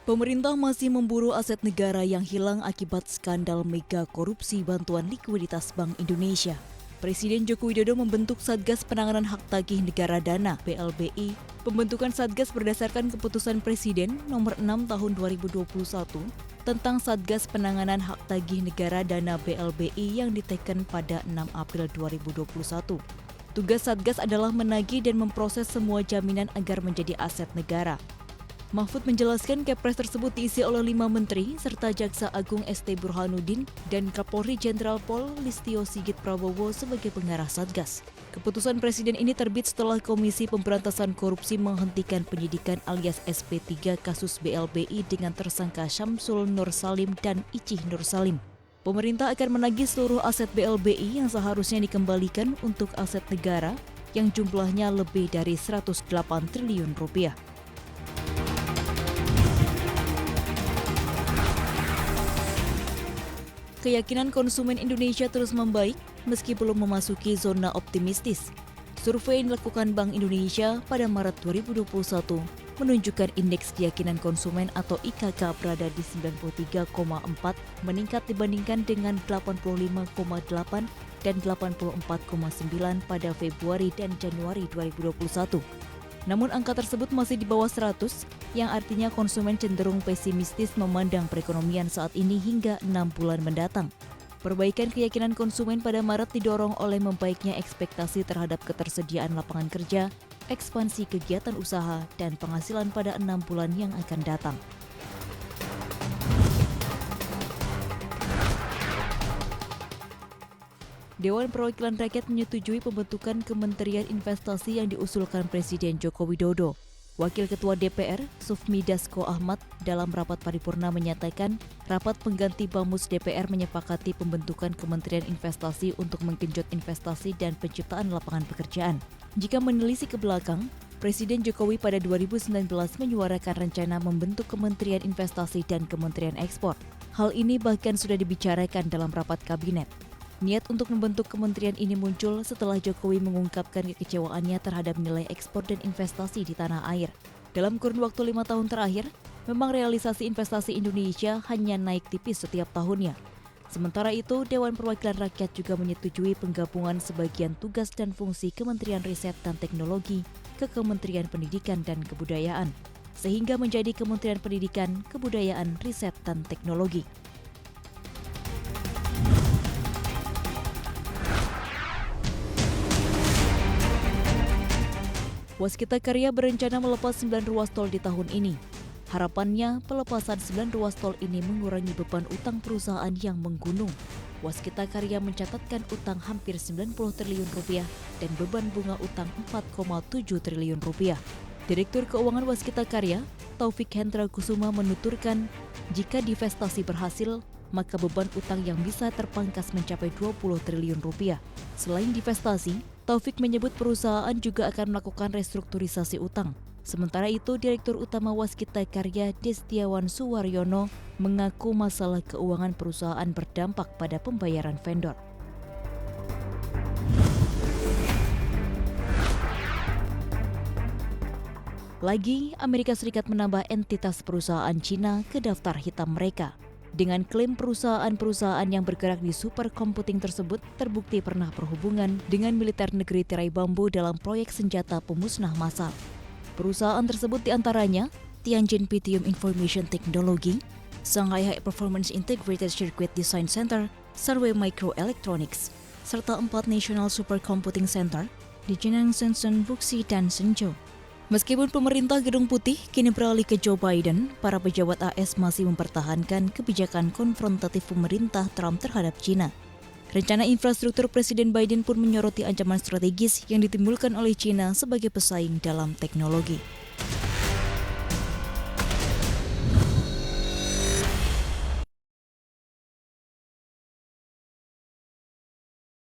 Pemerintah masih memburu aset negara yang hilang akibat skandal mega korupsi bantuan likuiditas Bank Indonesia. Presiden Joko Widodo membentuk Satgas Penanganan Hak Tagih Negara Dana (PLBI). Pembentukan Satgas berdasarkan keputusan Presiden nomor 6 tahun 2021 tentang Satgas Penanganan Hak Tagih Negara Dana (PLBI) yang diteken pada 6 April 2021. Tugas Satgas adalah menagih dan memproses semua jaminan agar menjadi aset negara. Mahfud menjelaskan Kepres tersebut diisi oleh 5 menteri serta Jaksa Agung ST Burhanuddin dan Kapolri Jenderal Pol Listio Sigit Prabowo sebagai pengarah Satgas. Keputusan Presiden ini terbit setelah Komisi Pemberantasan Korupsi menghentikan penyidikan alias SP3 kasus BLBI dengan tersangka Syamsul Nur Salim dan Icih Nur Salim. Pemerintah akan menagih seluruh aset BLBI yang seharusnya dikembalikan untuk aset negara yang jumlahnya lebih dari 108 triliun rupiah. Keyakinan konsumen Indonesia terus membaik meski belum memasuki zona optimistis. Survei yang dilakukan Bank Indonesia pada Maret 2021 menunjukkan indeks keyakinan konsumen atau IKK berada di 93,4 meningkat dibandingkan dengan 85,8 dan 84,9 pada Februari dan Januari 2021. Namun angka tersebut masih di bawah 100, yang artinya konsumen cenderung pesimistis memandang perekonomian saat ini hingga 6 bulan mendatang. Perbaikan keyakinan konsumen pada Maret didorong oleh membaiknya ekspektasi terhadap ketersediaan lapangan kerja, ekspansi kegiatan usaha, dan penghasilan pada 6 bulan yang akan datang. Dewan Perwakilan Rakyat menyetujui pembentukan Kementerian Investasi yang diusulkan Presiden Joko Widodo. Wakil Ketua DPR, Sufmi Dasko Ahmad, dalam rapat paripurna menyatakan, rapat pengganti Bamus DPR menyepakati pembentukan Kementerian Investasi untuk menggenjot investasi dan penciptaan lapangan pekerjaan. Jika menelisik ke belakang, Presiden Jokowi pada 2019 menyuarakan rencana membentuk Kementerian Investasi dan Kementerian Ekspor. Hal ini bahkan sudah dibicarakan dalam rapat kabinet. Niat untuk membentuk kementerian ini muncul setelah Jokowi mengungkapkan kekecewaannya terhadap nilai ekspor dan investasi di tanah air. Dalam kurun waktu 5 tahun terakhir, memang realisasi investasi Indonesia hanya naik tipis setiap tahunnya. Sementara itu, Dewan Perwakilan Rakyat juga menyetujui penggabungan sebagian tugas dan fungsi Kementerian Riset dan Teknologi ke Kementerian Pendidikan dan Kebudayaan, sehingga menjadi Kementerian Pendidikan, Kebudayaan, Riset, dan Teknologi. Waskita Karya berencana melepas 9 ruas tol di tahun ini. Harapannya, pelepasan 9 ruas tol ini mengurangi beban utang perusahaan yang menggunung. Waskita Karya mencatatkan utang hampir 90 triliun rupiah dan beban bunga utang 4,7 triliun rupiah. Direktur Keuangan Waskita Karya, Taufik Hendra Kusuma menuturkan, jika divestasi berhasil, maka beban utang yang bisa terpangkas mencapai 20 triliun rupiah. Selain divestasi, Taufik menyebut perusahaan juga akan melakukan restrukturisasi utang. Sementara itu, Direktur Utama Waskita Karya Destiawan Suwaryono mengaku masalah keuangan perusahaan berdampak pada pembayaran vendor. Lagi, Amerika Serikat menambah entitas perusahaan Cina ke daftar hitam mereka. Dengan klaim perusahaan-perusahaan yang bergerak di supercomputing tersebut terbukti pernah berhubungan dengan militer negeri tirai bambu dalam proyek senjata pemusnah massal. Perusahaan tersebut diantaranya Tianjin Pythium Information Technology, Shanghai High Performance Integrated Circuit Design Center, Sarway Microelectronics, serta 4 National Supercomputing Center di Jinan, Shenzhen, Wuxi, dan Shenzhou. Meskipun pemerintah Gedung Putih kini beralih ke Joe Biden, para pejabat AS masih mempertahankan kebijakan konfrontatif pemerintah Trump terhadap China. Rencana infrastruktur Presiden Biden pun menyoroti ancaman strategis yang ditimbulkan oleh China sebagai pesaing dalam teknologi.